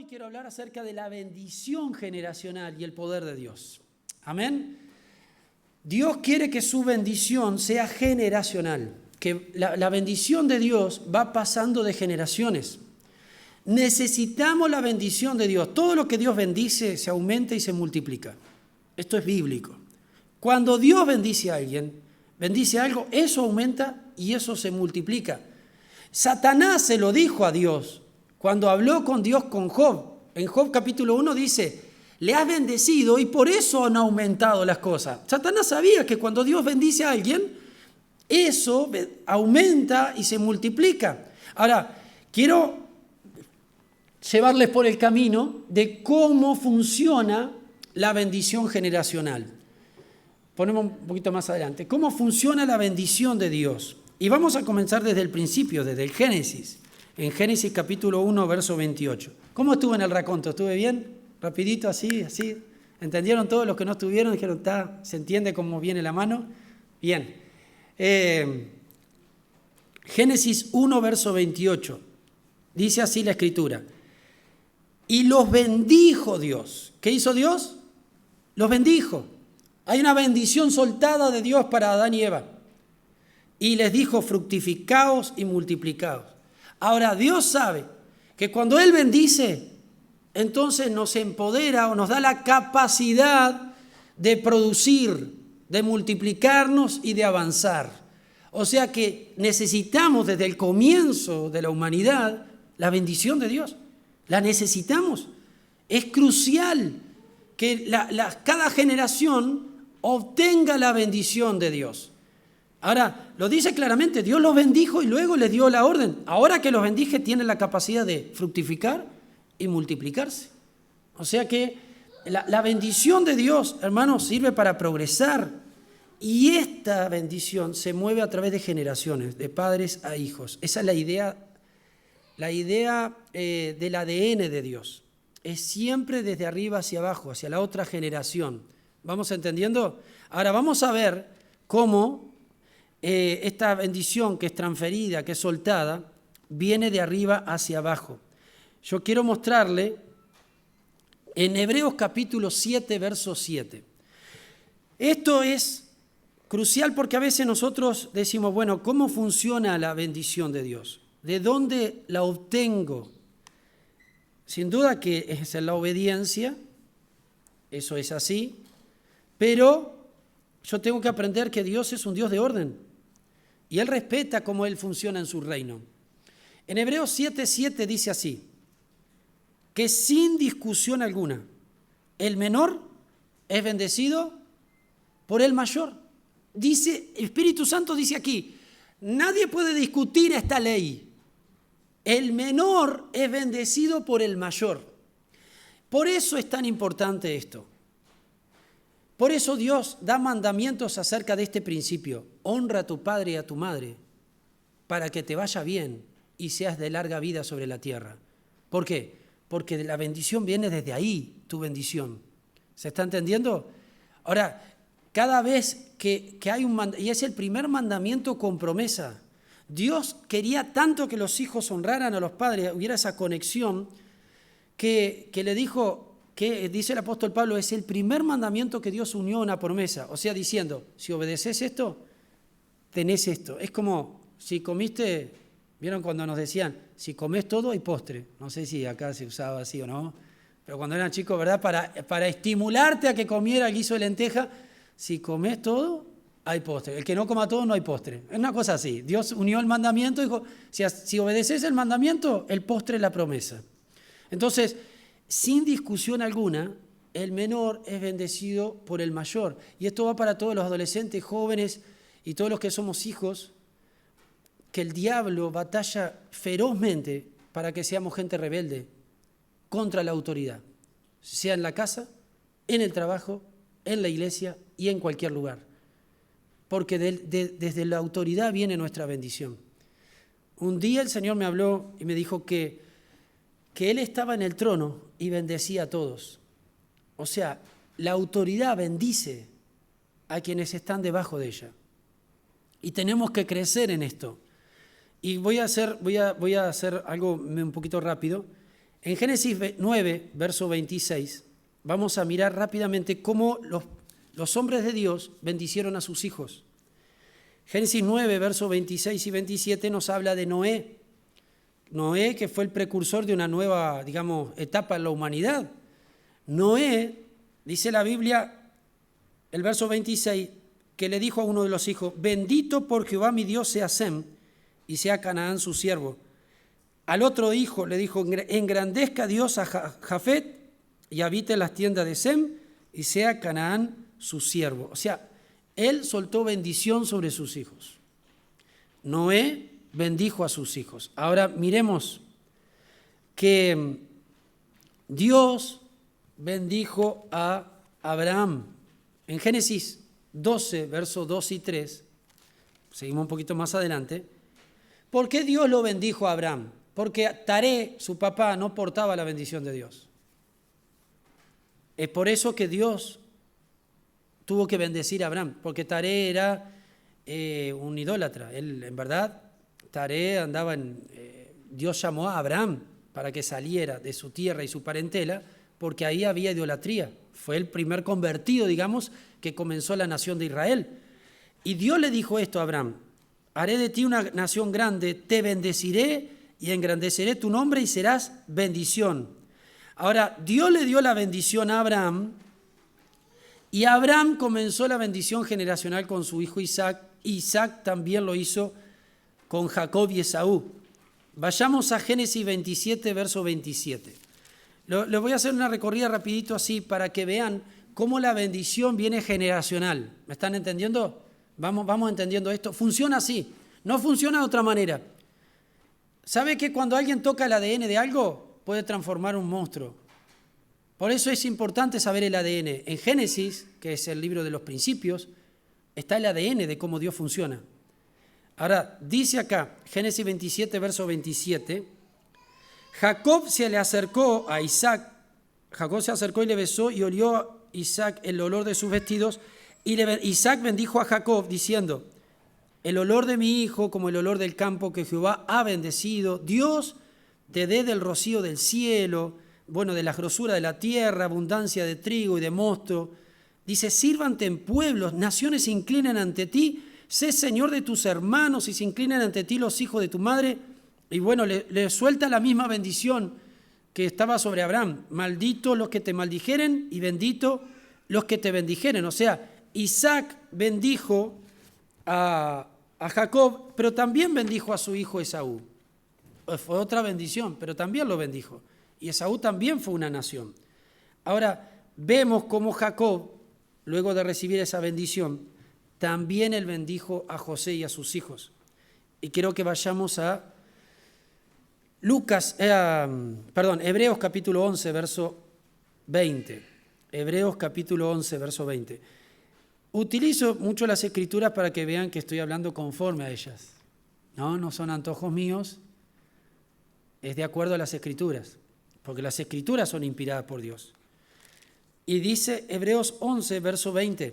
hoy quiero hablar acerca de la bendición generacional y el poder de Dios. Amén. Dios quiere que su bendición sea generacional, que la bendición de Dios va pasando de generaciones. Necesitamos la bendición de Dios. Todo lo que Dios bendice se aumenta y se multiplica. Esto es bíblico. Cuando Dios bendice a alguien, bendice algo, eso aumenta y eso se multiplica. Satanás se lo dijo a Dios cuando habló con Dios con Job. En Job capítulo 1 dice, le has bendecido y por eso han aumentado las cosas. Satanás sabía que cuando Dios bendice a alguien, eso aumenta y se multiplica. Ahora, quiero llevarles por el camino de cómo funciona la bendición generacional. Ponemos un poquito más adelante. ¿Cómo funciona la bendición de Dios? Y vamos a comenzar desde el principio, desde el Génesis. En Génesis capítulo 1, verso 28. ¿Cómo estuve en el raconto? ¿Estuve bien? Rapidito, así. ¿Entendieron todos los que no estuvieron? Dijeron, ¿se entiende cómo viene la mano? Bien. Génesis 1, verso 28. Dice así la Escritura. Y los bendijo Dios. ¿Qué hizo Dios? Los bendijo. Hay una bendición soltada de Dios para Adán y Eva. Y les dijo, fructificaos y multiplicaos. Ahora, Dios sabe que cuando Él bendice, entonces nos empodera o nos da la capacidad de producir, de multiplicarnos y de avanzar. O sea que necesitamos desde el comienzo de la humanidad la bendición de Dios. La necesitamos. Es crucial que cada generación obtenga la bendición de Dios. Ahora, lo dice claramente, Dios los bendijo y luego les dio la orden. Ahora que los bendije, tienen la capacidad de fructificar y multiplicarse. O sea que la bendición de Dios, hermanos, sirve para progresar. Y esta bendición se mueve a través de generaciones, de padres a hijos. Esa es la idea del ADN de Dios. Es siempre desde arriba hacia abajo, hacia la otra generación. ¿Vamos entendiendo? Ahora vamos a ver cómo esta bendición que es transferida, que es soltada, viene de arriba hacia abajo. Yo quiero mostrarle en Hebreos capítulo 7, verso 7. Esto es crucial porque a veces nosotros decimos, bueno, ¿cómo funciona la bendición de Dios? ¿De dónde la obtengo? Sin duda que es en la obediencia, eso es así, pero yo tengo que aprender que Dios es un Dios de orden y Él respeta cómo Él funciona en su reino. En Hebreos 7:7 dice así, que sin discusión alguna, el menor es bendecido por el mayor. Dice, el Espíritu Santo dice aquí, nadie puede discutir esta ley. El menor es bendecido por el mayor. Por eso es tan importante esto. Por eso Dios da mandamientos acerca de este principio. Honra a tu padre y a tu madre para que te vaya bien y seas de larga vida sobre la tierra. ¿Por qué? Porque la bendición viene desde ahí, tu bendición. ¿Se está entendiendo? Ahora, cada vez que hay un mandamiento, y es el primer mandamiento con promesa, Dios quería tanto que los hijos honraran a los padres, hubiera esa conexión, que le dijo, que dice el apóstol Pablo, es el primer mandamiento que Dios unió a una promesa. O sea, diciendo, si obedeces esto, tenés esto. Es como si comiste, ¿vieron cuando nos decían, si comés todo hay postre? No sé si acá se usaba así o no, pero cuando eran chicos, ¿verdad? Para estimularte a que comiera el guiso de lenteja, si comés todo, hay postre. El que no coma todo, no hay postre. Es una cosa así. Dios unió el mandamiento y dijo, si obedeces el mandamiento, el postre es la promesa. Entonces, sin discusión alguna, el menor es bendecido por el mayor. Y esto va para todos los adolescentes, jóvenes y todos los que somos hijos, que el diablo batalla ferozmente para que seamos gente rebelde contra la autoridad, sea en la casa, en el trabajo, en la iglesia y en cualquier lugar. Porque desde la autoridad viene nuestra bendición. Un día el Señor me habló y me dijo que Él estaba en el trono y bendecía a todos. O sea, la autoridad bendice a quienes están debajo de ella. Y tenemos que crecer en esto. Y voy a hacer algo un poquito rápido. En Génesis 9, verso 26, vamos a mirar rápidamente cómo los hombres de Dios bendicieron a sus hijos. Génesis 9, versos 26 y 27 nos habla de Noé. Noé, que fue el precursor de una nueva, etapa en la humanidad. Noé, dice la Biblia, el verso 26, que le dijo a uno de los hijos: bendito por Jehová mi Dios sea Sem, y sea Canaán su siervo. Al otro hijo le dijo: engrandezca Dios a Jafet, y habite en las tiendas de Sem, y sea Canaán su siervo. O sea, él soltó bendición sobre sus hijos. Noé bendijo a sus hijos. Ahora miremos que Dios bendijo a Abraham. En Génesis 12, versos 2 y 3, seguimos un poquito más adelante. ¿Por qué Dios lo bendijo a Abraham? Porque Taré, su papá, no portaba la bendición de Dios. Es por eso que Dios tuvo que bendecir a Abraham, porque Taré era un idólatra. Él, en verdad, Taré andaba Dios llamó a Abraham para que saliera de su tierra y su parentela, porque ahí había idolatría. Fue el primer convertido, que comenzó la nación de Israel. Y Dios le dijo esto a Abraham: haré de ti una nación grande, te bendeciré y engrandeceré tu nombre y serás bendición. Ahora, Dios le dio la bendición a Abraham, y Abraham comenzó la bendición generacional con su hijo Isaac. Isaac también lo hizo con Jacob y Esaú. Vayamos a Génesis 27, verso 27. Les voy a hacer una recorrida rapidito así para que vean cómo la bendición viene generacional. ¿Me están entendiendo? Vamos entendiendo esto. Funciona así, no funciona de otra manera. ¿Sabe que cuando alguien toca el ADN de algo puede transformar un monstruo? Por eso es importante saber el ADN. En Génesis, que es el libro de los principios, está el ADN de cómo Dios funciona. Ahora, dice acá, Génesis 27, verso 27, Jacob se le acercó a Isaac, Jacob se acercó y le besó, y olió a Isaac el olor de sus vestidos, y Isaac bendijo a Jacob, diciendo: el olor de mi hijo como el olor del campo que Jehová ha bendecido, Dios te dé del rocío del cielo, de la grosura de la tierra, abundancia de trigo y de mosto. Dice: sírvante en pueblos, naciones se inclinan ante ti, sé señor de tus hermanos y se inclinan ante ti los hijos de tu madre. Y le suelta la misma bendición que estaba sobre Abraham: maldito los que te maldijeren y bendito los que te bendijeren. O sea, Isaac bendijo a Jacob, pero también bendijo a su hijo Esaú. Fue otra bendición, pero también lo bendijo. Y Esaú también fue una nación. Ahora, vemos cómo Jacob, luego de recibir esa bendición, también él bendijo a José y a sus hijos. Y quiero que vayamos a Hebreos capítulo 11, verso 20. Hebreos capítulo 11, verso 20. Utilizo mucho las escrituras para que vean que estoy hablando conforme a ellas. No son antojos míos, es de acuerdo a las escrituras, porque las escrituras son inspiradas por Dios. Y dice Hebreos 11, verso 20.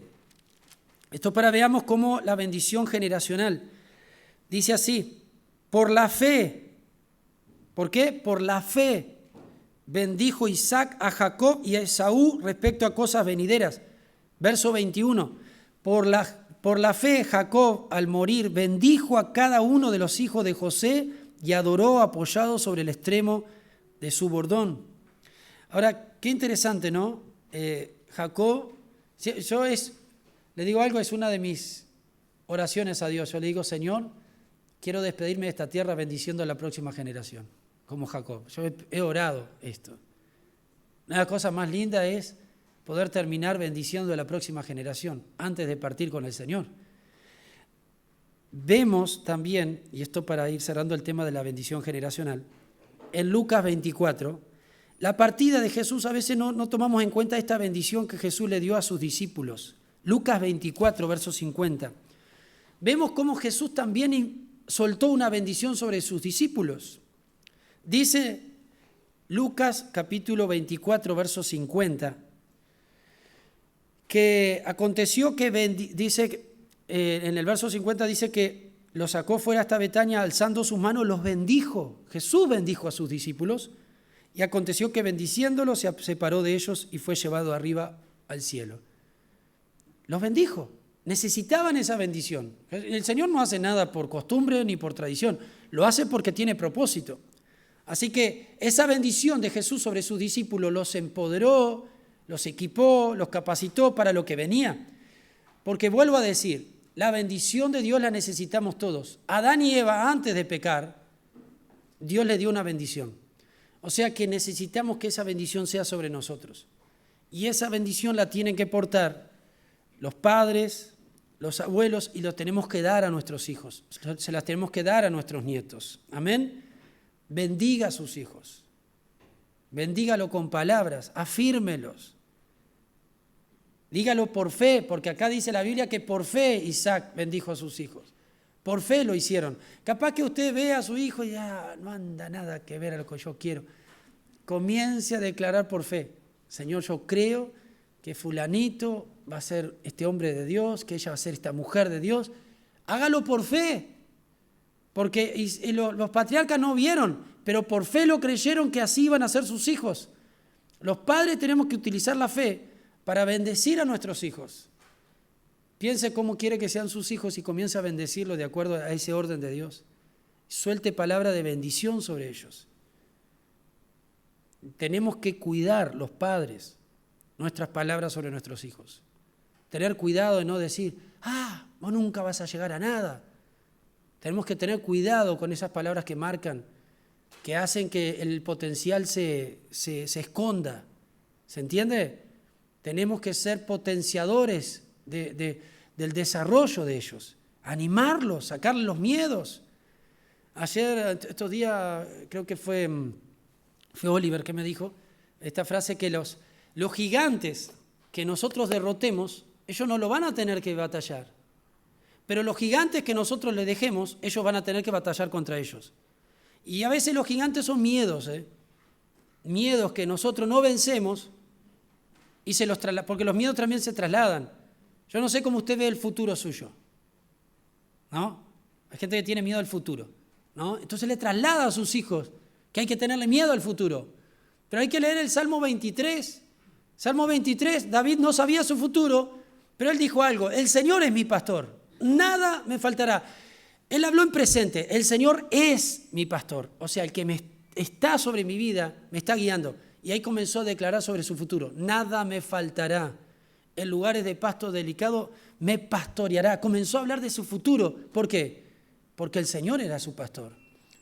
Esto para veamos cómo la bendición generacional. Dice así: por la fe. ¿Por qué? Por la fe bendijo Isaac a Jacob y a Esaú respecto a cosas venideras. Verso 21. Por la fe Jacob, al morir, bendijo a cada uno de los hijos de José y adoró apoyado sobre el extremo de su bordón. Ahora, qué interesante, ¿no? Jacob, le digo algo, es una de mis oraciones a Dios. Yo le digo: Señor, quiero despedirme de esta tierra bendiciendo a la próxima generación, como Jacob. Yo he orado esto. Una de las cosas más lindas es poder terminar bendiciendo a la próxima generación antes de partir con el Señor. Vemos también, y esto para ir cerrando el tema de la bendición generacional, en Lucas 24, la partida de Jesús. A veces no tomamos en cuenta esta bendición que Jesús le dio a sus discípulos. Lucas 24, verso 50. Vemos cómo Jesús también soltó una bendición sobre sus discípulos. Dice Lucas capítulo 24, verso 50, que aconteció que en el verso 50 dice que los sacó fuera hasta Betania, alzando sus manos, los bendijo. Jesús bendijo a sus discípulos Y aconteció que bendiciéndolos se separó de ellos y fue llevado arriba al cielo. Los bendijo. Necesitaban esa bendición. El Señor no hace nada por costumbre ni por tradición. Lo hace porque tiene propósito. Así que esa bendición de Jesús sobre sus discípulos los empoderó, los equipó, los capacitó para lo que venía. Porque vuelvo a decir, la bendición de Dios la necesitamos todos. Adán y Eva, antes de pecar, Dios les dio una bendición. O sea que necesitamos que esa bendición sea sobre nosotros. Y esa bendición la tienen que portar los padres, los abuelos, y lo tenemos que dar a nuestros hijos. Se las tenemos que dar a nuestros nietos. Amén. Bendiga a sus hijos. Bendígalo con palabras, afírmelos. Dígalo por fe, porque acá dice la Biblia que por fe Isaac bendijo a sus hijos. Por fe lo hicieron. Capaz que usted ve a su hijo y ya no anda nada que ver a lo que yo quiero. Comience a declarar por fe. Señor, yo creo que fulanito va a ser este hombre de Dios, que ella va a ser esta mujer de Dios. Hágalo por fe. Porque los patriarcas no vieron, pero por fe lo creyeron que así iban a ser sus hijos. Los padres tenemos que utilizar la fe para bendecir a nuestros hijos. Piense cómo quiere que sean sus hijos y comience a bendecirlos de acuerdo a ese orden de Dios. Suelte palabra de bendición sobre ellos. Tenemos que cuidar, los padres, nuestras palabras sobre nuestros hijos. Tener cuidado de no decir, vos nunca vas a llegar a nada. Tenemos que tener cuidado con esas palabras que marcan, que hacen que el potencial se esconda. ¿Se entiende? Tenemos que ser potenciadores del desarrollo de ellos, animarlos, sacarles los miedos. Ayer, estos días, creo que fue Oliver que me dijo esta frase, que los gigantes que nosotros derrotemos, ellos no lo van a tener que batallar. Pero los gigantes que nosotros les dejemos, ellos van a tener que batallar contra ellos. Y a veces los gigantes son miedos, miedos que nosotros no vencemos y porque los miedos también se trasladan. Yo no sé cómo usted ve el futuro suyo, ¿no? Hay gente que tiene miedo al futuro, ¿no? Entonces le traslada a sus hijos que hay que tenerle miedo al futuro. Pero hay que leer el Salmo 23. Salmo 23, David no sabía su futuro, pero él dijo algo: el Señor es mi pastor, nada me faltará. Él habló en presente, el Señor es mi pastor, o sea, el que está sobre mi vida, me está guiando. Y ahí comenzó a declarar sobre su futuro: nada me faltará, en lugares de pasto delicado me pastoreará. Comenzó a hablar de su futuro. ¿Por qué? Porque el Señor era su pastor.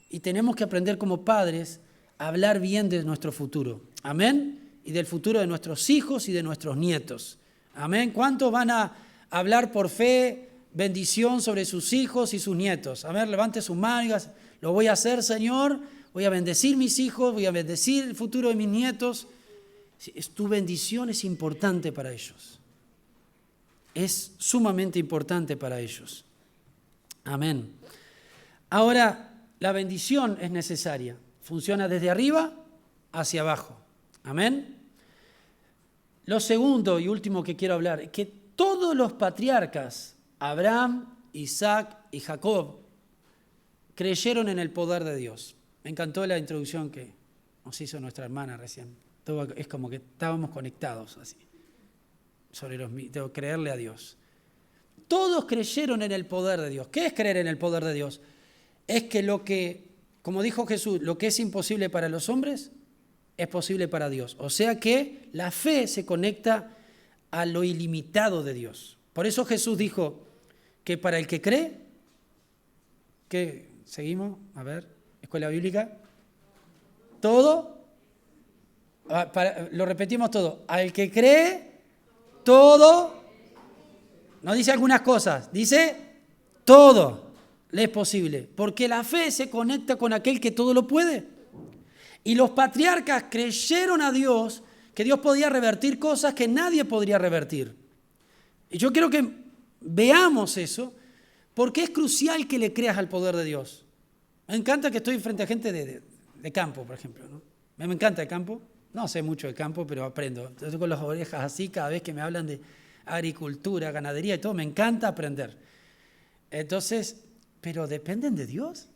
Y tenemos que aprender como padres a hablar bien de nuestro futuro. Amén. Y del futuro de nuestros hijos y de nuestros nietos. Amén. ¿Cuántos van a hablar por fe bendición sobre sus hijos y sus nietos? A ver, levante sus manos. Lo voy a hacer, Señor. Voy a bendecir mis hijos, voy a bendecir el futuro de mis nietos. Tu bendición es importante para ellos. Es sumamente importante para ellos. Amén. Ahora, la bendición es necesaria. Funciona desde arriba hacia abajo. Amén. Lo segundo y último que quiero hablar es que todos los patriarcas, Abraham, Isaac y Jacob, creyeron en el poder de Dios. Me encantó la introducción que nos hizo nuestra hermana recién. Es como que estábamos conectados así, sobre de creerle a Dios. Todos creyeron en el poder de Dios. ¿Qué es creer en el poder de Dios? Es que como dijo Jesús, lo que es imposible para los hombres es posible para Dios. O sea que la fe se conecta a lo ilimitado de Dios. Por eso Jesús dijo que para el que cree, ¿qué? ¿Seguimos? A ver, escuela bíblica. Todo, lo repetimos todo. Al que cree, todo, no dice algunas cosas, dice todo le es posible. Porque la fe se conecta con aquel que todo lo puede. Y los patriarcas creyeron a Dios, que Dios podía revertir cosas que nadie podría revertir. Y yo quiero que veamos eso, porque es crucial que le creas al poder de Dios. Me encanta que estoy frente a gente de campo, por ejemplo, ¿no? Me encanta el campo. No sé mucho de campo, pero aprendo. Estoy con las orejas así cada vez que me hablan de agricultura, ganadería y todo. Me encanta aprender. Entonces, ¿pero dependen de Dios?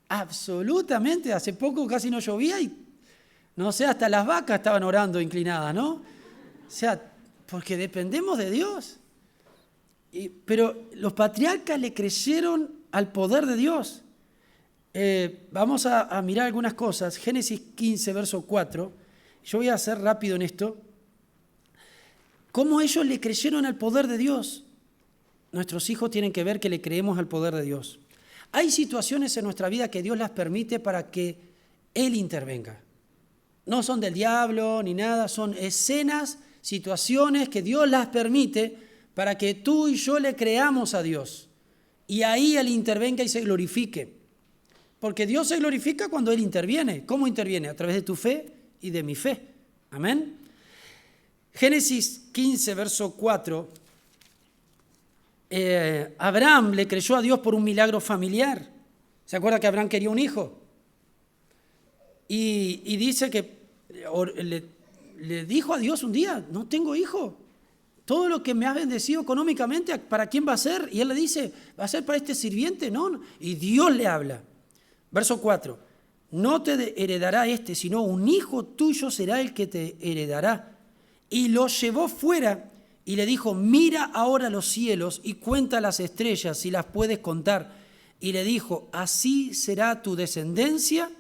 Absolutamente. Hace poco casi no llovía y No sé, hasta las vacas estaban orando inclinadas, ¿no? O sea, porque dependemos de Dios. Pero los patriarcas le creyeron al poder de Dios. Vamos a mirar algunas cosas. Génesis 15, verso 4. Yo voy a ser rápido en esto. ¿Cómo ellos le creyeron al poder de Dios? Nuestros hijos tienen que ver que le creemos al poder de Dios. Hay situaciones en nuestra vida que Dios las permite para que Él intervenga. No son del diablo ni nada, son escenas, situaciones que Dios las permite para que tú y yo le creamos a Dios. Y ahí Él intervenga y se glorifique. Porque Dios se glorifica cuando Él interviene. ¿Cómo interviene? A través de tu fe y de mi fe. Amén. Génesis 15, verso 4. Abraham le creyó a Dios por un milagro familiar. ¿Se acuerda que Abraham quería un hijo? Y dice que le dijo a Dios un día, no tengo hijo. Todo lo que me has bendecido económicamente, ¿para quién va a ser? Y él le dice, ¿va a ser para este sirviente? No. Y Dios le habla. Verso 4, no te heredará sino un hijo tuyo será el que te heredará. Y lo llevó fuera y le dijo, mira ahora los cielos y cuenta las estrellas si las puedes contar. Y le dijo, así será tu descendencia.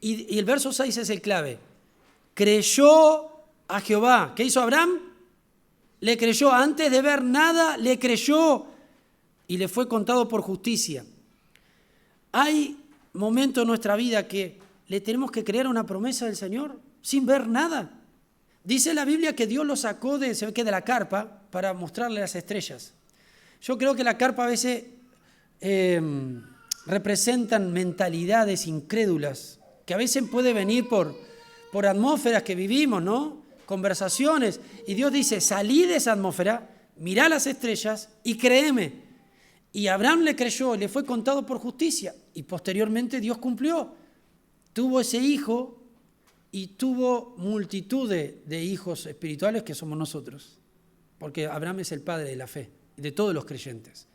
Y el verso 6 es el clave. Creyó a Jehová. ¿Qué hizo Abraham? Le creyó. Antes de ver nada, le creyó. Y le fue contado por justicia. Hay momentos en nuestra vida que le tenemos que creer a una promesa del Señor sin ver nada. Dice la Biblia que Dios lo sacó de la carpa para mostrarle las estrellas. Yo creo que la carpa a veces representan mentalidades incrédulas, que a veces puede venir por atmósferas que vivimos, ¿no? Conversaciones. Y Dios dice, salí de esa atmósfera, mirá las estrellas y créeme. Y Abraham le creyó, le fue contado por justicia. Y posteriormente Dios cumplió. Tuvo ese hijo y tuvo multitud de hijos espirituales que somos nosotros. Porque Abraham es el padre de la fe, de todos los creyentes.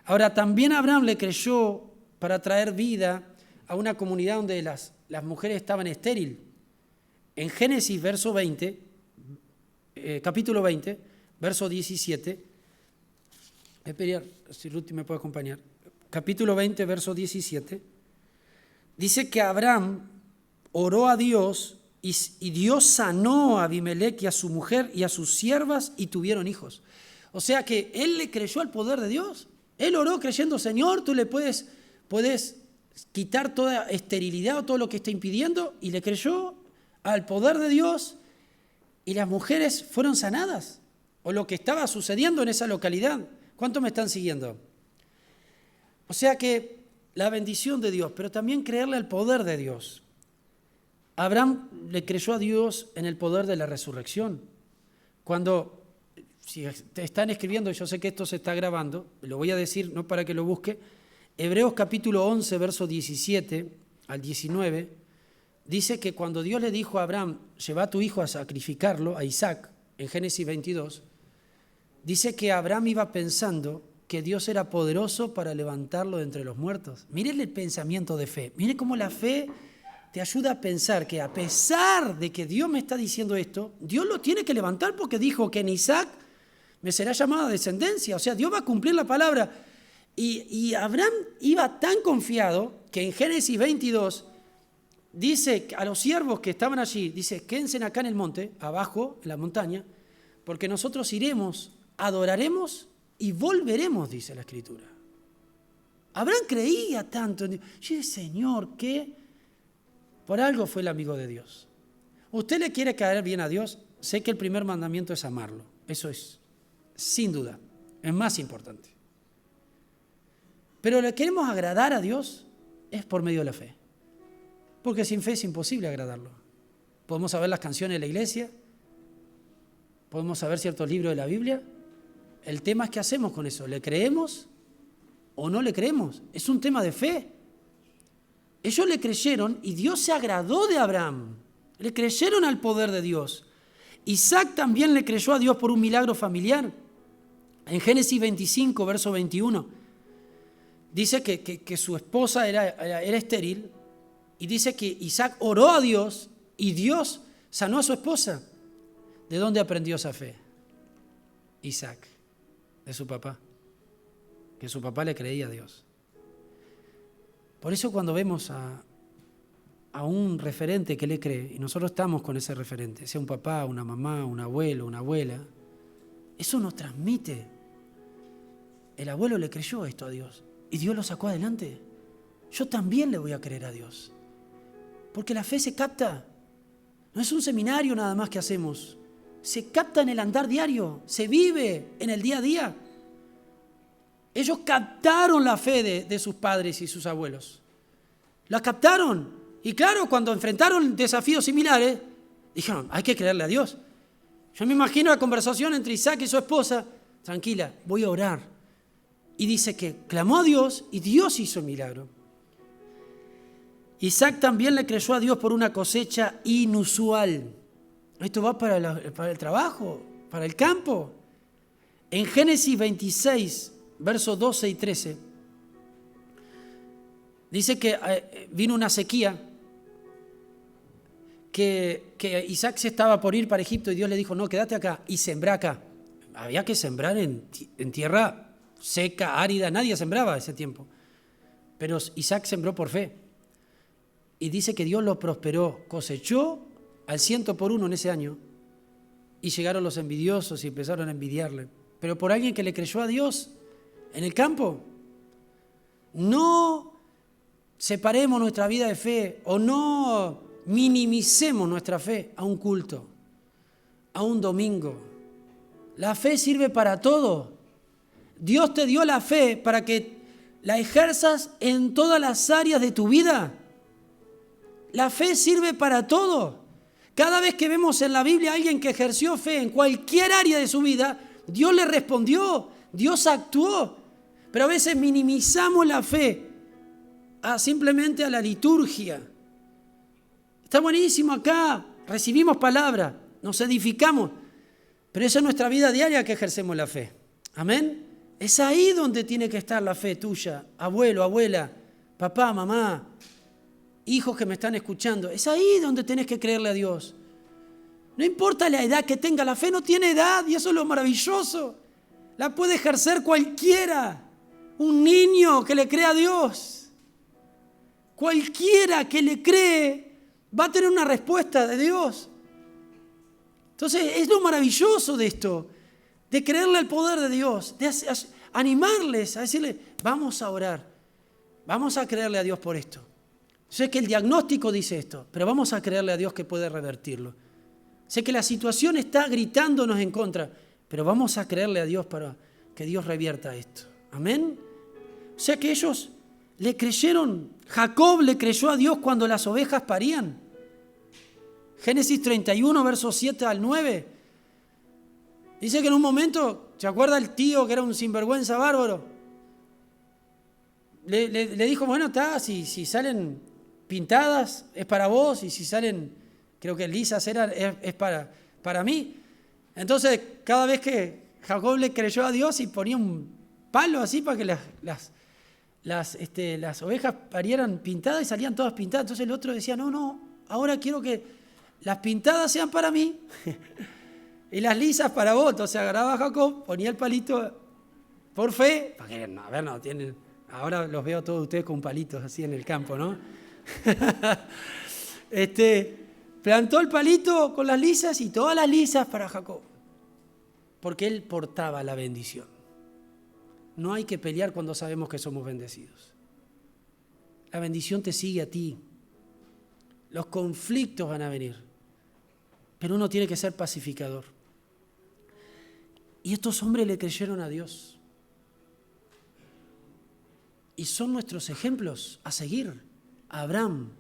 Ahora, también Abraham le creyó para traer vida a una comunidad donde las mujeres estaban estériles. En Génesis, capítulo 20, verso 17, voy a pedir si Ruti me puede acompañar. Capítulo 20, verso 17, dice que Abraham oró a Dios y Dios sanó a Abimelec y a su mujer y a sus siervas y tuvieron hijos. O sea que él le creyó al poder de Dios. Él oró creyendo, Señor, tú le puedes quitar toda esterilidad o todo lo que está impidiendo, y le creyó al poder de Dios y las mujeres fueron sanadas, o lo que estaba sucediendo en esa localidad. ¿Cuántos me están siguiendo? O sea que la bendición de Dios, pero también creerle al poder de Dios. Abraham le creyó a Dios en el poder de la resurrección. Cuando, si te están escribiendo, yo sé que esto se está grabando, lo voy a decir, no para que lo busque, Hebreos capítulo 11, verso 17 al 19, dice que cuando Dios le dijo a Abraham, lleva a tu hijo a sacrificarlo, a Isaac, en Génesis 22, dice que Abraham iba pensando que Dios era poderoso para levantarlo de entre los muertos. Miren el pensamiento de fe. Miren cómo la fe te ayuda a pensar que a pesar de que Dios me está diciendo esto, Dios lo tiene que levantar porque dijo que en Isaac me será llamada descendencia. O sea, Dios va a cumplir la palabra. Y Abraham iba tan confiado que en Génesis 22 dice a los siervos que estaban allí, dice, quédense acá en el monte, abajo, en la montaña, porque nosotros iremos, adoraremos y volveremos, dice la Escritura. Abraham creía tanto en Dios. Yo dije, Señor, ¿qué? Por algo fue el amigo de Dios. ¿Usted le quiere caer bien a Dios? Sé que el primer mandamiento es amarlo. Eso es, sin duda, es más importante. Pero le queremos agradar a Dios es por medio de la fe. Porque sin fe es imposible agradarlo. Podemos saber las canciones de la iglesia, podemos saber ciertos libros de la Biblia. El tema es qué hacemos con eso. ¿Le creemos o no le creemos? Es un tema de fe. Ellos le creyeron y Dios se agradó de Abraham. Le creyeron al poder de Dios. Isaac también le creyó a Dios por un milagro familiar. En Génesis 25, verso 21, dice que su esposa era estéril y dice que Isaac oró a Dios Y Dios sanó a su esposa. ¿De dónde aprendió esa fe? Isaac, de su papá. Que su papá le creía a Dios. Por eso cuando vemos a un referente que le cree, y nosotros estamos con ese referente, sea un papá, una mamá, un abuelo, una abuela, eso nos transmite. El abuelo le creyó esto a Dios y Dios lo sacó adelante. Yo también le voy a creer a Dios. Porque la fe se capta. No es un seminario nada más que hacemos. Se capta en el andar diario, se vive en el día a día. Ellos captaron la fe de sus padres y sus abuelos. La captaron. Y claro, cuando enfrentaron desafíos similares, dijeron, hay que creerle a Dios. Yo me imagino la conversación entre Isaac y su esposa. Tranquila, voy a orar. Y dice que clamó a Dios y Dios hizo el milagro. Isaac también le creyó a Dios por una cosecha inusual. Esto va para el trabajo, para el campo. En Génesis 26, versos 12 y 13, dice que vino una sequía, que Isaac se estaba por ir para Egipto y Dios le dijo, no, quédate acá y sembrá acá. Había que sembrar en tierra seca, árida, nadie sembraba ese tiempo. Pero Isaac sembró por fe. Y dice que Dios lo prosperó, cosechó al 100 por 1 en ese año. Y llegaron los envidiosos y empezaron a envidiarle. Pero por alguien que le creyó a Dios en el campo. No separemos nuestra vida de fe o no minimicemos nuestra fe a un culto, a un domingo. La fe sirve para todo. Dios te dio la fe para que la ejerzas en todas las áreas de tu vida. La fe sirve para todo. Cada vez que vemos en la Biblia a alguien que ejerció fe en cualquier área de su vida, Dios le respondió, Dios actuó. Pero a veces minimizamos la fe simplemente a la liturgia. Está buenísimo acá, recibimos palabra, nos edificamos, pero esa es nuestra vida diaria que ejercemos la fe. Amén. Es ahí donde tiene que estar la fe tuya, abuelo, abuela, papá, mamá, hijos que me están escuchando. Es ahí donde tenés que creerle a Dios. No importa la edad que tenga, la fe no tiene edad y eso es lo maravilloso. La puede ejercer cualquiera. Un niño que le cree a Dios. Cualquiera que le cree va a tener una respuesta de Dios. Entonces es lo maravilloso de esto, de creerle al poder de Dios, de animarles a decirle, vamos a orar, vamos a creerle a Dios por esto. Sé que el diagnóstico dice esto, pero vamos a creerle a Dios que puede revertirlo. Sé que la situación está gritándonos en contra, pero vamos a creerle a Dios para que Dios revierta esto. Amén. O sea que ellos le creyeron, Jacob le creyó a Dios cuando las ovejas parían. Génesis 31, versos 7 al 9. Dice que en un momento, ¿se acuerda el tío que era un sinvergüenza bárbaro? Le dijo, bueno, está, si salen pintadas es para vos y si salen, creo que lisas es para mí. Entonces, cada vez que Jacob le creyó a Dios y ponía un palo así para que las ovejas parieran pintadas y salían todas pintadas. Entonces el otro decía, no, ahora quiero que las pintadas sean para mí y las lisas para vos. Entonces agarraba a Jacob, ponía el palito por fe, para que, a ver, no, tienen, ahora los veo todos ustedes con palitos así en el campo, ¿no? Plantó el palito con las lisas y todas las lisas para Jacob, porque él portaba la bendición. No hay que pelear cuando sabemos que somos bendecidos. La bendición te sigue a ti. Los conflictos van a venir, pero uno tiene que ser pacificador. Y estos hombres le creyeron a Dios. Y son nuestros ejemplos a seguir. Abraham,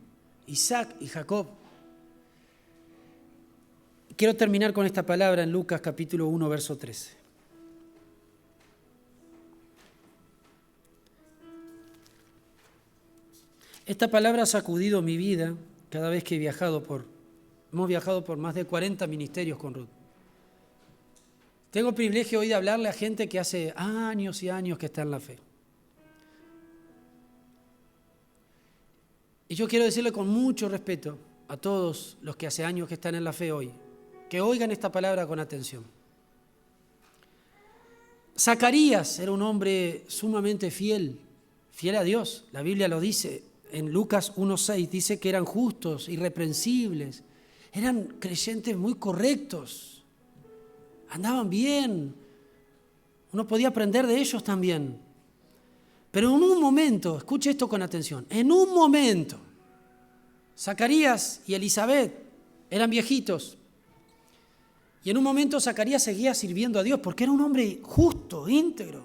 Isaac y Jacob. Quiero terminar con esta palabra en Lucas capítulo 1, verso 13. Esta palabra ha sacudido mi vida cada vez que hemos viajado por más de 40 ministerios con Ruth. Tengo el privilegio hoy de hablarle a gente que hace años y años que está en la fe. Y yo quiero decirle con mucho respeto a todos los que hace años que están en la fe hoy, que oigan esta palabra con atención. Zacarías era un hombre sumamente fiel a Dios. La Biblia lo dice, en Lucas 1:6 dice que eran justos, irreprensibles, eran creyentes muy correctos, andaban bien, uno podía aprender de ellos también. Pero en un momento, escuche esto con atención, en un momento, Zacarías y Elizabeth eran viejitos, y en un momento Zacarías seguía sirviendo a Dios porque era un hombre justo, íntegro.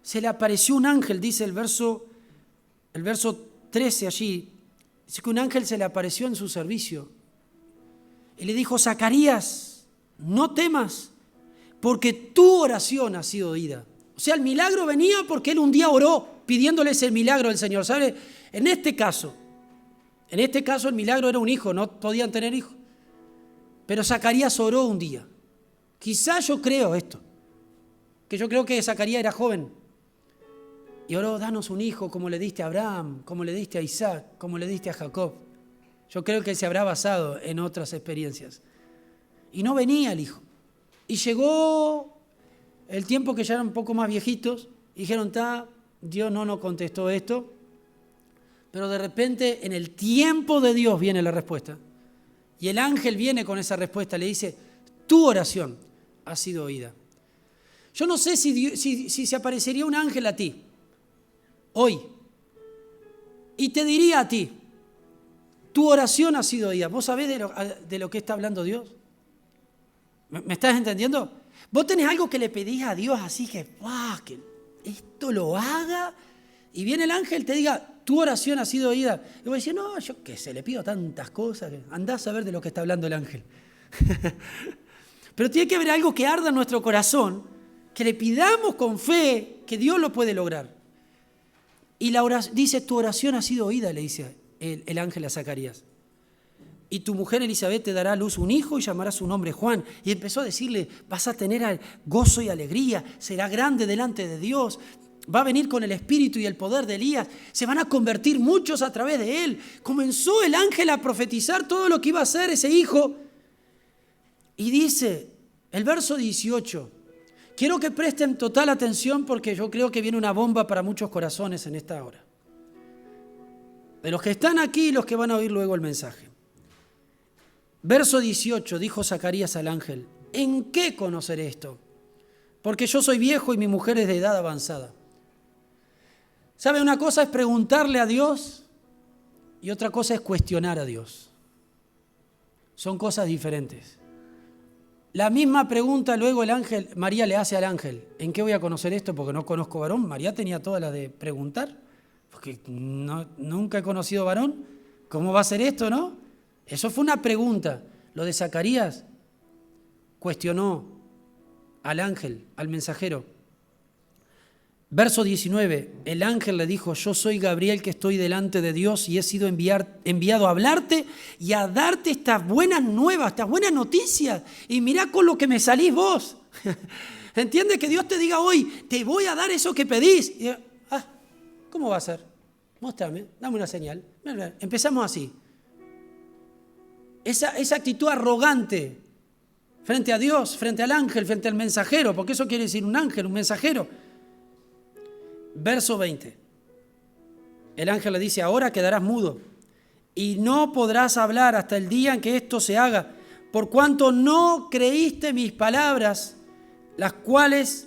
Se le apareció un ángel, dice el verso 13 allí, dice que un ángel se le apareció en su servicio y le dijo: Zacarías, no temas, porque tu oración ha sido oída. O sea, el milagro venía porque él un día oró pidiéndoles el milagro del Señor. ¿Sabe? En este caso el milagro era un hijo, no podían tener hijos. Pero Zacarías oró un día. Quizás yo creo esto, que yo creo que Zacarías era joven. Y oró: danos un hijo como le diste a Abraham, como le diste a Isaac, como le diste a Jacob. Yo creo que él se habrá basado en otras experiencias. Y no venía el hijo. Y llegó el tiempo que ya eran un poco más viejitos. Y dijeron: Dios no nos contestó esto. Pero de repente, en el tiempo de Dios viene la respuesta. Y el ángel viene con esa respuesta. Le dice: tu oración ha sido oída. Yo no sé si se aparecería un ángel a ti hoy y te diría a ti: tu oración ha sido oída. ¿Vos sabés de lo que está hablando Dios? ¿Me estás entendiendo? Vos tenés algo que le pedís a Dios así que esto lo haga, y viene el ángel y te diga: tu oración ha sido oída. Y vos decís: no, yo qué sé, le pido tantas cosas. Andá a saber de lo que está hablando el ángel. Pero tiene que haber algo que arda en nuestro corazón, que le pidamos con fe que Dios lo puede lograr. Y la oración, dice: tu oración ha sido oída, le dice el ángel a Zacarías. Y tu mujer Elizabeth te dará a luz un hijo y llamará su nombre Juan. Y empezó a decirle: vas a tener gozo y alegría, será grande delante de Dios, va a venir con el espíritu y el poder de Elías, se van a convertir muchos a través de él. Comenzó el ángel a profetizar todo lo que iba a hacer ese hijo. Y dice el verso 18, quiero que presten total atención porque yo creo que viene una bomba para muchos corazones en esta hora. De los que están aquí y los que van a oír luego el mensaje. Verso 18, dijo Zacarías al ángel: ¿en qué conoceré esto? Porque yo soy viejo y mi mujer es de edad avanzada. ¿Sabe? Una cosa es preguntarle a Dios y otra cosa es cuestionar a Dios. Son cosas diferentes. La misma pregunta luego María le hace al ángel: ¿en qué voy a conocer esto? Porque no conozco varón. María tenía todas las de preguntar, porque nunca he conocido varón. ¿Cómo va a ser esto, no? Eso fue una pregunta. Lo de Zacarías cuestionó al ángel, al mensajero. Verso 19, el ángel le dijo: yo soy Gabriel que estoy delante de Dios y he sido enviado a hablarte y a darte estas buenas nuevas, estas buenas noticias. Y mirá con lo que me salís vos. ¿Entiendes? Que Dios te diga hoy: te voy a dar eso que pedís. Y, ¿cómo va a ser? Móstrame, dame una señal. Empezamos así. Esa actitud arrogante frente a Dios, frente al ángel, frente al mensajero, porque eso quiere decir un ángel, un mensajero. Verso 20. El ángel le dice: ahora quedarás mudo y no podrás hablar hasta el día en que esto se haga, por cuanto no creíste mis palabras, las cuales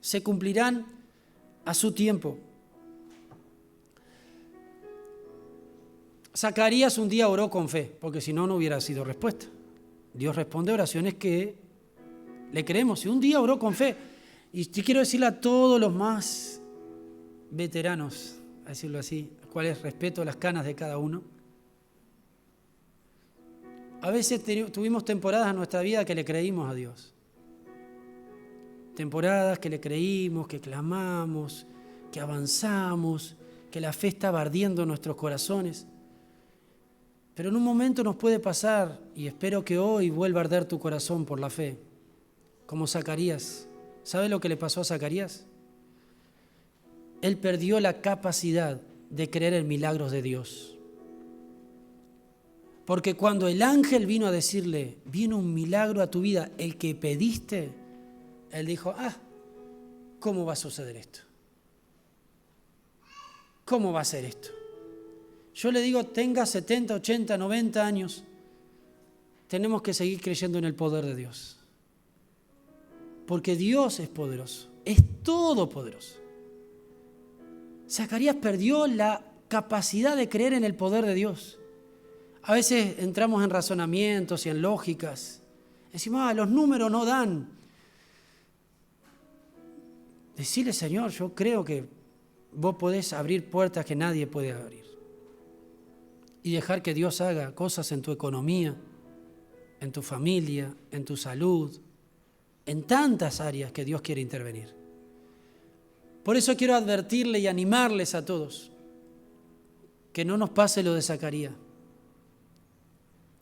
se cumplirán a su tiempo. Zacarías un día oró con fe, porque si no, no hubiera sido respuesta. Dios responde oraciones que le creemos. Y un día oró con fe. Y quiero decirle a todos los más veteranos, a decirlo así, a los cuales respeto las canas de cada uno. A veces tuvimos temporadas en nuestra vida que le creímos a Dios. Temporadas que le creímos, que clamamos, que avanzamos, que la fe estaba ardiendo en nuestros corazones. Pero en un momento nos puede pasar, y espero que hoy vuelva a arder tu corazón por la fe, como Zacarías. ¿Sabe lo que le pasó a Zacarías? Él perdió la capacidad de creer en milagros de Dios. Porque cuando el ángel vino a decirle, vino un milagro a tu vida, el que pediste, él dijo, ¿cómo va a suceder esto? ¿Cómo va a ser esto? Yo le digo, tenga 70, 80, 90 años, tenemos que seguir creyendo en el poder de Dios. Porque Dios es poderoso, es todopoderoso. Zacarías perdió la capacidad de creer en el poder de Dios. A veces entramos en razonamientos y en lógicas. Decimos, los números no dan. Decirle, Señor, yo creo que vos podés abrir puertas que nadie puede abrir. Y dejar que Dios haga cosas en tu economía, en tu familia, en tu salud, en tantas áreas que Dios quiere intervenir. Por eso quiero advertirle y animarles a todos que no nos pase lo de Zacarías,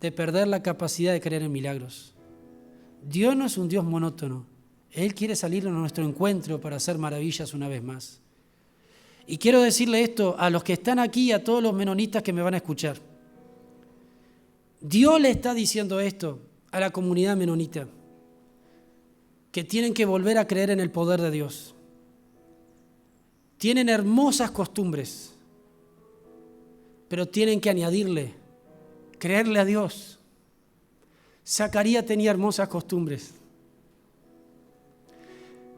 de perder la capacidad de creer en milagros. Dios no es un Dios monótono. Él quiere salir a nuestro encuentro para hacer maravillas una vez más. Y quiero decirle esto a los que están aquí y a todos los menonitas que me van a escuchar. Dios le está diciendo esto a la comunidad menonita, que tienen que volver a creer en el poder de Dios. Tienen hermosas costumbres, pero tienen que añadirle, creerle a Dios. Zacarías tenía hermosas costumbres.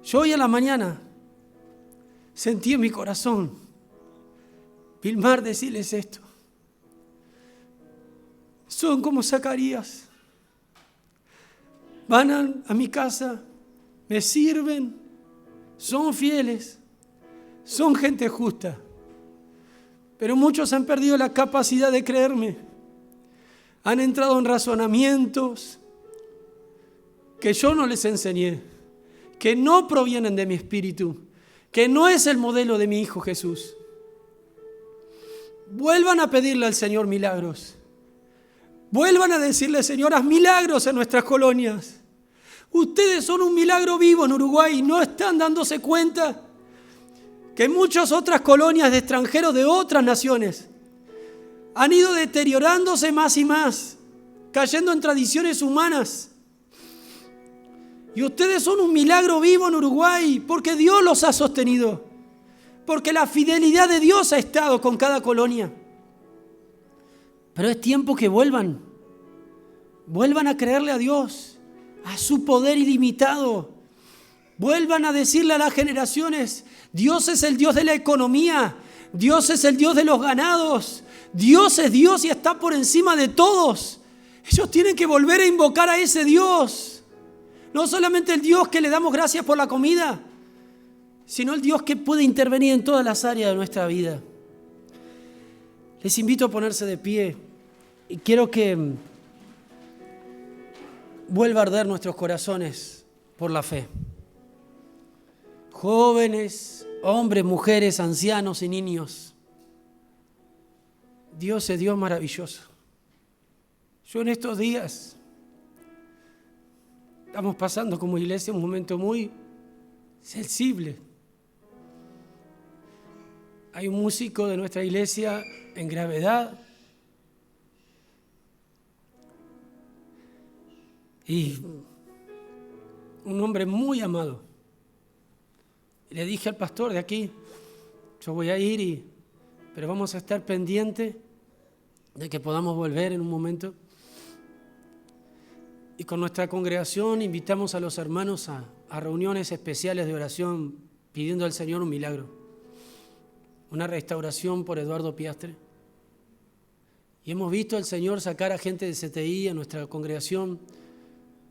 Yo hoy a la mañana sentí en mi corazón, Vilmar, decirles esto. Son como Zacarías. Van a mi casa, me sirven, son fieles, son gente justa. Pero muchos han perdido la capacidad de creerme. Han entrado en razonamientos que yo no les enseñé, que no provienen de mi espíritu, que no es el modelo de mi Hijo Jesús. Vuelvan a pedirle al Señor milagros. Vuelvan a decirle, Señor, haz milagros en nuestras colonias. Ustedes son un milagro vivo en Uruguay y no están dándose cuenta que muchas otras colonias de extranjeros de otras naciones han ido deteriorándose más y más, cayendo en tradiciones humanas. Y ustedes son un milagro vivo en Uruguay porque Dios los ha sostenido, porque la fidelidad de Dios ha estado con cada colonia. Pero es tiempo que vuelvan a creerle a Dios, a su poder ilimitado. Vuelvan a decirle a las generaciones, Dios es el Dios de la economía, Dios es el Dios de los ganados, Dios es Dios y está por encima de todos. Ellos tienen que volver a invocar a ese Dios. No solamente el Dios que le damos gracias por la comida, sino el Dios que puede intervenir en todas las áreas de nuestra vida. Les invito a ponerse de pie y quiero que vuelva a arder nuestros corazones por la fe. Jóvenes, hombres, mujeres, ancianos y niños. Dios es Dios maravilloso. Yo en estos días estamos pasando como iglesia un momento muy sensible. Hay un músico de nuestra iglesia en gravedad y un hombre muy amado. Le dije al pastor de aquí, yo voy a ir, pero vamos a estar pendientes de que podamos volver en un momento. Y con nuestra congregación invitamos a los hermanos a reuniones especiales de oración pidiendo al Señor un milagro, una restauración por Eduardo Piastre. Y hemos visto al Señor sacar a gente de CTI a nuestra congregación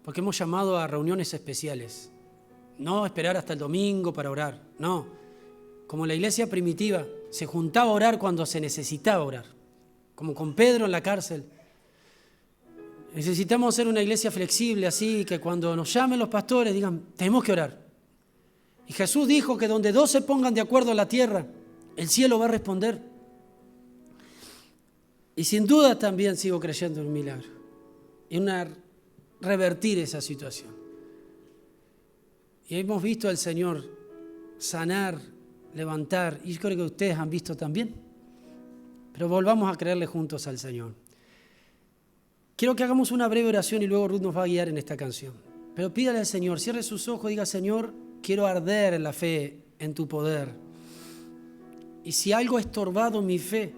porque hemos llamado a reuniones especiales. No esperar hasta el domingo para orar, no. Como la iglesia primitiva, se juntaba a orar cuando se necesitaba orar, como con Pedro en la cárcel. Necesitamos ser una iglesia flexible, así que cuando nos llamen los pastores digan, tenemos que orar. Y Jesús dijo que donde dos se pongan de acuerdo en la tierra, el cielo va a responder. Y sin duda también sigo creyendo en un milagro, en revertir esa situación. Y hemos visto al Señor sanar, levantar, y yo creo que ustedes han visto también. Pero volvamos a creerle juntos al Señor. Quiero que hagamos una breve oración y luego Ruth nos va a guiar en esta canción. Pero pídale al Señor, cierre sus ojos y diga, Señor, quiero arder en la fe, en tu poder. Y si algo ha estorbado mi fe,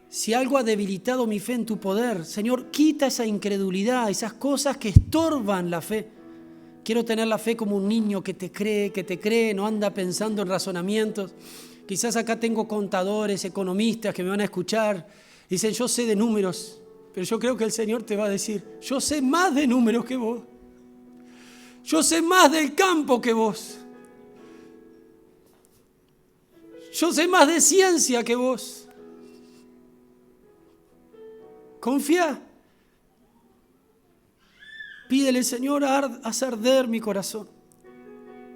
si algo ha debilitado mi fe en tu poder, Señor, quita esa incredulidad, esas cosas que estorban la fe. Quiero tener la fe como un niño que te cree, no anda pensando en razonamientos. Quizás acá tengo contadores, economistas que me van a escuchar. Dicen, yo sé de números, pero yo creo que el Señor te va a decir, yo sé más de números que vos. Yo sé más del campo que vos. Yo sé más de ciencia que vos. Confía. Pídele, Señor, haz arder mi corazón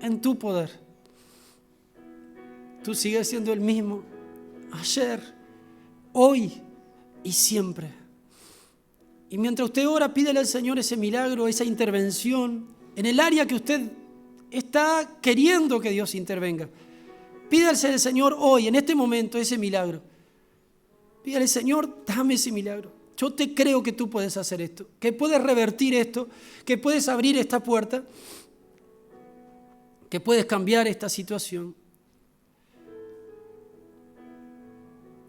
en tu poder. Tú sigues siendo el mismo ayer, hoy y siempre. Y mientras usted ora, pídele al Señor ese milagro, esa intervención en el área que usted está queriendo que Dios intervenga. Pídale al Señor hoy, en este momento, ese milagro. Pídale, Señor, dame ese milagro. Yo te creo que tú puedes hacer esto, que puedes revertir esto, que puedes abrir esta puerta, que puedes cambiar esta situación.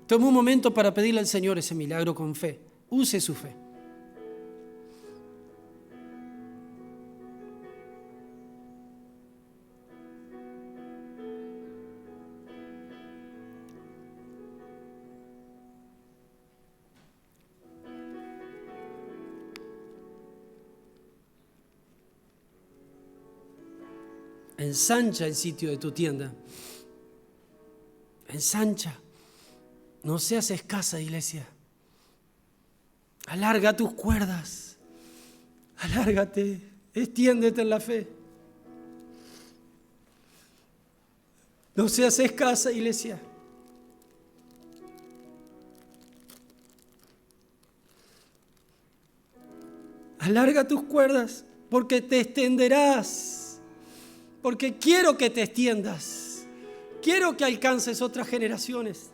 Toma un momento para pedirle al Señor ese milagro con fe. Use su fe. Ensancha el sitio de tu tienda. Ensancha. No seas escasa, iglesia. Alarga tus cuerdas. Alárgate. Extiéndete en la fe. No seas escasa, iglesia. Alarga tus cuerdas porque te extenderás. Porque quiero que te extiendas. Quiero que alcances otras generaciones.